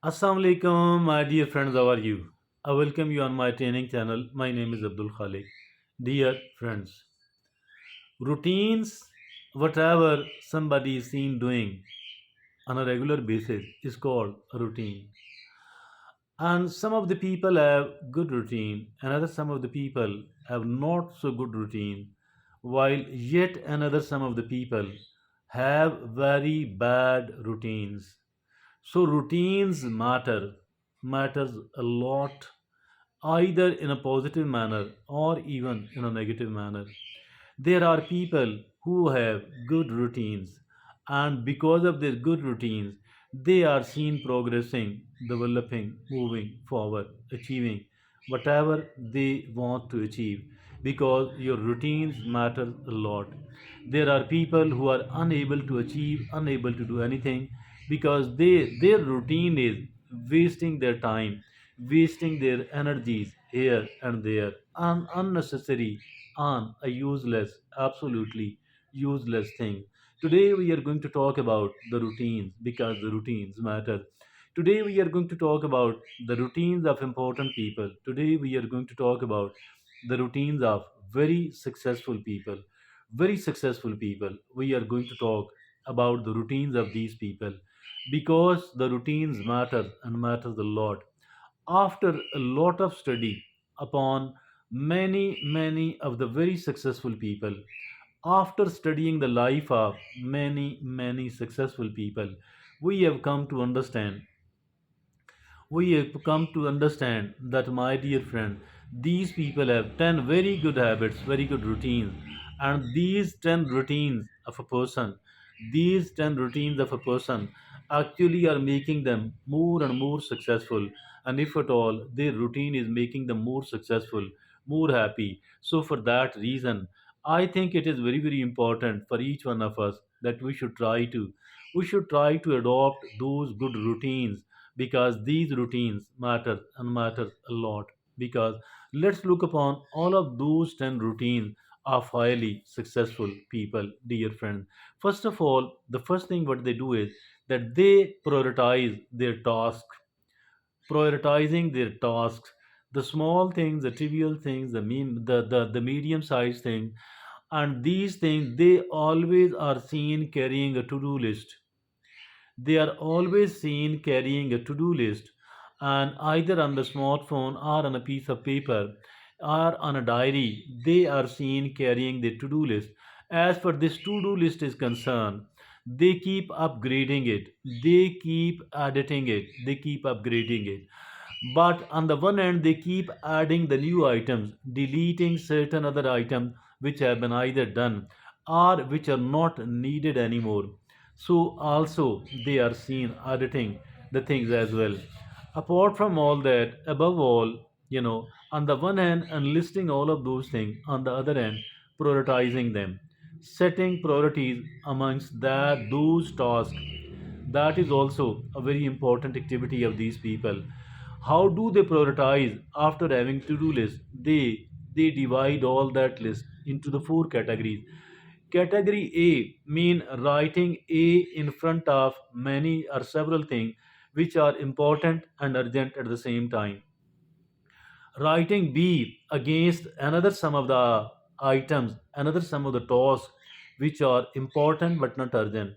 Assalamu alaikum, my dear friends. How are you? I welcome you on my training channel. My name is Abdul Khalik. Dear friends, routines, whatever somebody is seen doing on a regular basis, is called a routine. And some of the people have good routine, another some of the people have not so good routine, while yet another some of the people have very bad routines. So routines matters a lot, either in a positive manner or even in a negative manner. There are people who have good routines, and because of their good routines, they are seen progressing, developing, moving forward, achieving whatever they want to achieve because your routines matter a lot. There are people who are unable to achieve, unable to do anything because their routine is wasting their time, wasting their energies here and there on unnecessary, on a useless, absolutely useless thing. Today we are going to talk about the routines because the routines matter. Today we are going to talk about the routines of important people. Today we are going to talk about the routines of very successful people. Very successful people. We are going to talk about the routines of these people because the routines matter and matters a lot. After a lot of study upon many of the very successful people, after studying the life of many successful people, we have come to understand we have come to understand that, my dear friend, these people have 10 very good habits, very good routines, and these 10 routines of a person, these 10 routines of a person actually are making them more and more successful. And if at all, their routine is making them more successful, more happy. So, for that reason, I think it is very important for each one of us that we should try to adopt those good routines because these routines matter and matter a lot. Because let's look upon all of those 10 routines of highly successful people, dear friend. First of all, the first thing what they do is that they prioritize their tasks, prioritizing their tasks, the small things, the trivial things, the medium sized thing, and these things they always are seen carrying a to-do list. They are always seen carrying a to do list, and either on the smartphone or on a piece of paper or on a diary, they are seen carrying the to do list. As for this to do list is concerned, they keep upgrading it, they keep editing it, they keep upgrading it. But on the one hand, they keep adding the new items, deleting certain other items which have been either done or which are not needed anymore. So also they are seen editing the things as well. Apart from all that, above all, on the one hand, enlisting all of those things, on the other hand, prioritizing them, setting priorities amongst that those tasks, that is also a very important activity of these people. How do they prioritize after having to-do list? They divide all that list into the four categories. Category A mean writing A in front of many or several things which are important and urgent at the same time. Writing B against another sum of the items, another sum of the tasks which are important but not urgent.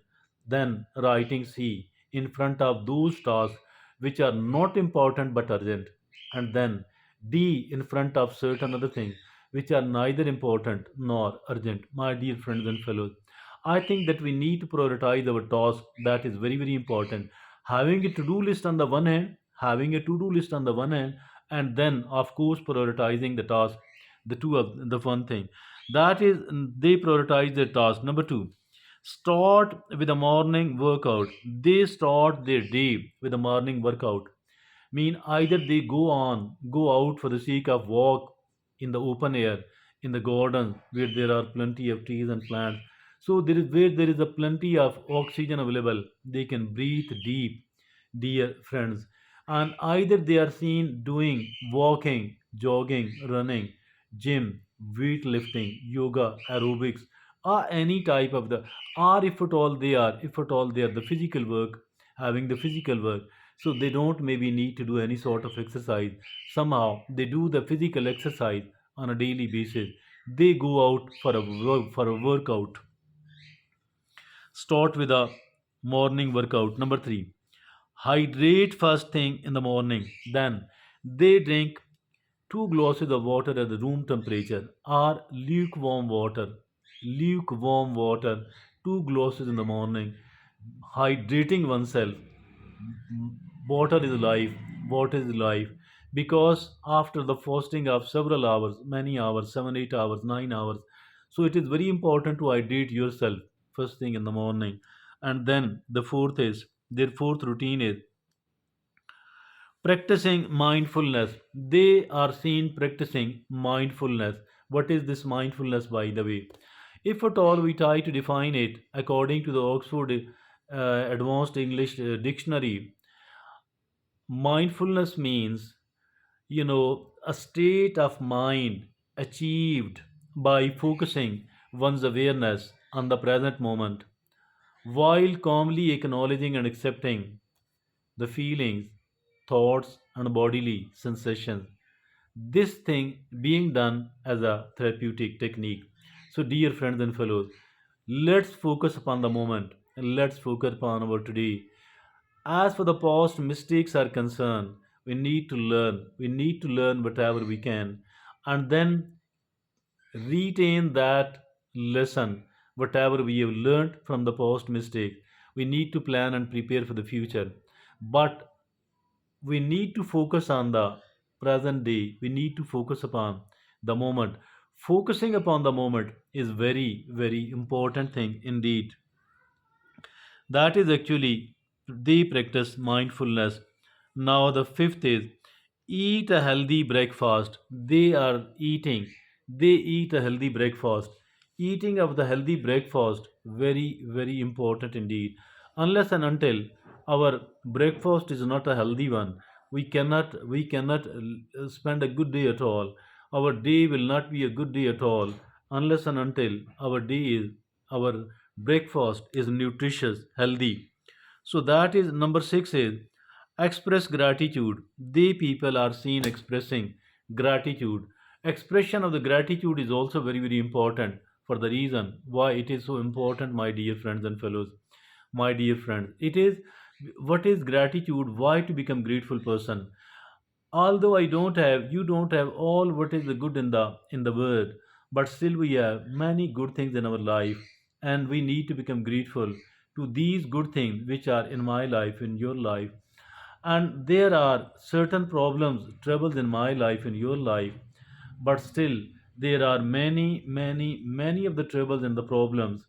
Then writing C in front of those tasks which are not important but urgent. And then D in front of certain other things which are neither important nor urgent. My dear friends and fellows, I think that we need to prioritize our task. That is very important. Having a to-do list on the one hand, having a to-do list on the one hand, and then of course prioritizing the task, the two of the one thing, that is, they prioritize their task. Number two, start with a morning workout. They start their day with a morning workout. Mean either they go out for the sake of walk in the open air, in the garden where there are plenty of trees and plants, so there is where there is a plenty of oxygen available, they can breathe deep, dear friends. And either they are seen doing walking, jogging, running, gym, weightlifting, yoga, aerobics, or any type of the, or if at all they are the physical work, having the physical work, So they don't maybe need to do any sort of exercise. Somehow they do the physical exercise on a daily basis. They go out for a workout. Start with a morning workout. Number 3, hydrate first thing in the morning. Then they drink 2 glasses of water at the room temperature or lukewarm water. Lukewarm water, 2 glasses in the morning. Hydrating oneself. Water is life. Water is life. Because after the fasting of several hours, many hours, 7, 8 hours, 9 hours, so it is very important to hydrate yourself first thing in the morning. And then the fourth is, their fourth routine is practicing mindfulness. They are seen practicing mindfulness. What is this mindfulness, by the way? If at all we try to define it according to the Oxford Advanced English Dictionary, mindfulness means, a state of mind achieved by focusing one's awareness on the present moment while calmly acknowledging and accepting the feelings, thoughts, and bodily sensations. This thing being done as a therapeutic technique. So, dear friends and fellows, let's focus upon the moment and let's focus upon our today. As for the past mistakes are concerned, we need to learn. We need to learn whatever we can and then retain that lesson, whatever we have learned from the past mistake. We need to plan and prepare for the future. But we need to focus on the present day. We need to focus upon the moment. Focusing upon the moment is very, very important thing indeed. That is actually they practice mindfulness. Now the fifth is eat a healthy breakfast. They eat a healthy breakfast. Eating of the healthy breakfast, very, very important indeed. Unless and until our breakfast is not a healthy one, we cannot spend a good day at all. Our day will not be a good day at all unless and until our breakfast is nutritious, healthy. So that is number 6 is express gratitude. They people are seen expressing gratitude. Expression of the gratitude is also very, very important for the reason why it is so important, my dear friends and fellows. My dear friends, it is, what is gratitude? Why to become grateful person? Although you don't have all what is the good in the world, but still we have many good things in our life, and we need to become grateful to these good things which are in my life, in your life. And there are certain problems, troubles in my life, in your life, but still there are many, many, many of the troubles and the problems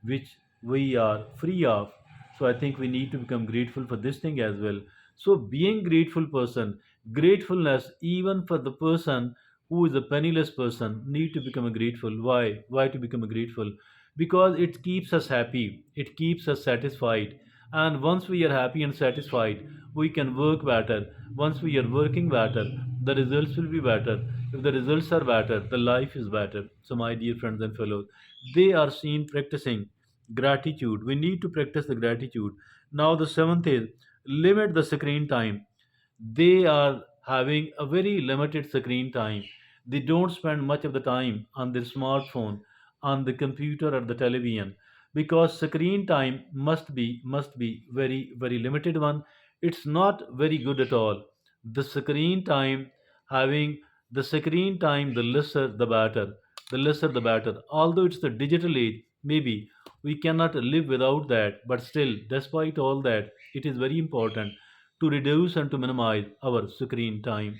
which we are free of. So I think we need to become grateful for this thing as well. So being grateful person, gratefulness even for the person who is a penniless person need to become a grateful. Why to become a grateful? Because it keeps us happy, it keeps us satisfied, and once we are happy and satisfied, we can work better. Once we are working better, the results will be better. If the results are better, the life is better. So my dear friends and fellows, they are seen practicing gratitude. We need to practice the gratitude. Now the seventh is limit the screen time. They are having a very limited screen time. They don't spend much of the time on their smartphone, on the computer or the television, because screen time must be very, very limited one. It's not very good at all. The screen time, having the screen time, the lesser the better. The lesser the better. Although it's the digital age, maybe we cannot live without that, but still, despite all that, it is very important to reduce and to minimize our screen time.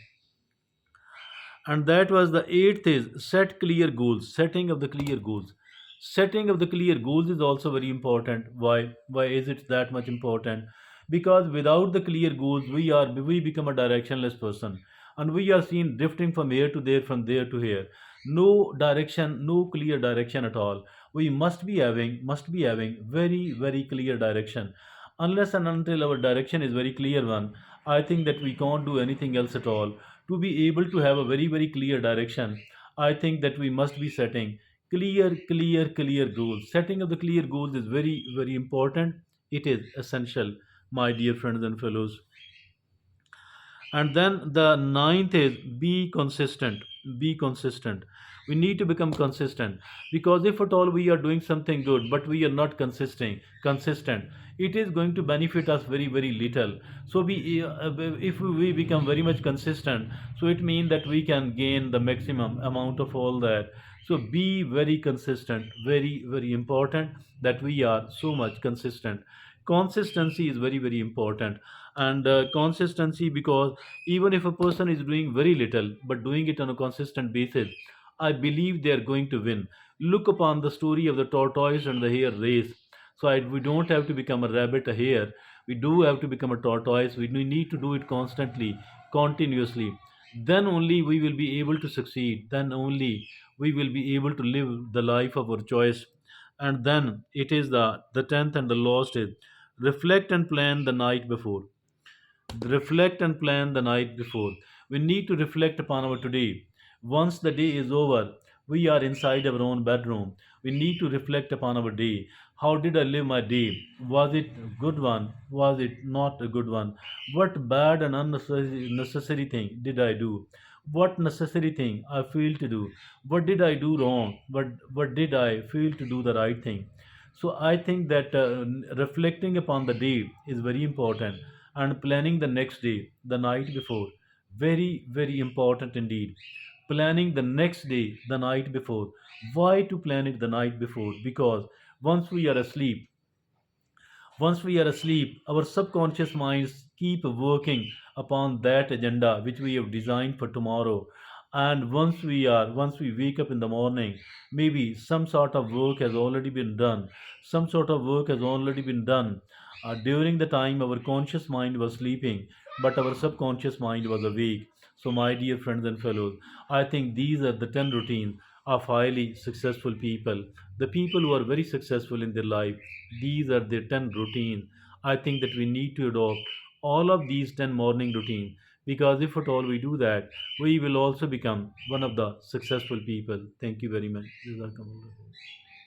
And that was the eighth is set clear goals. Setting of the clear goals. Setting of the clear goals is also very important. Why is it that much important? Because without the clear goals, we become a directionless person, and we are seen drifting from here to there, from there to here. No direction, no clear direction at all. We must be having very, very clear direction. Unless and until our direction is very clear one, I think that we can't do anything else at all. To be able to have a very, very clear direction, I think that we must be setting clear goals. Setting of the clear goals is very, very important. It is essential, my dear friends and fellows. And then the ninth is be consistent. Be consistent. We need to become consistent, because if at all we are doing something good but we are not consistent, it is going to benefit us very very little. So we if we become very much consistent, so it means that we can gain the maximum amount of all that. So be very consistent, very very important that we are so much consistent. Consistency is very very important. And consistency, because even if a person is doing very little but doing it on a consistent basis, I believe they are going to win. Look upon the story of the tortoise and the hare race. So we don't have to become a rabbit, a hare. We do have to become a tortoise. We need to do it constantly, continuously. Then only we will be able to succeed. Then only we will be able to live the life of our choice. And then it is the tenth and the last is reflect and plan the night before. Reflect and plan the night before. We need to reflect upon our today. Once the day is over, we are inside our own bedroom. We need to reflect upon our day. How did I live my day? Was it a good one? Was it not a good one? What bad and unnecessary thing did I do? What necessary thing I failed to do? What did I do wrong? What did I fail to do the right thing? So I think that reflecting upon the day is very important, and planning the next day, the night before, very very important indeed. Planning the next day, the night before. Why to plan it the night before? Because once we are asleep, once we are asleep, our subconscious minds keep working upon that agenda which we have designed for tomorrow. And once we wake up in the morning, maybe some sort of work has already been done. Some sort of work has already been done during the time our conscious mind was sleeping, but our subconscious mind was awake. So, my dear friends and fellows, I think these are the 10 routines of highly successful people. The people who are very successful in their life, these are the 10 routines. I think that we need to adopt all of these 10 morning routines, because if at all we do that, we will also become one of the successful people. Thank you very much. Jazakumullah.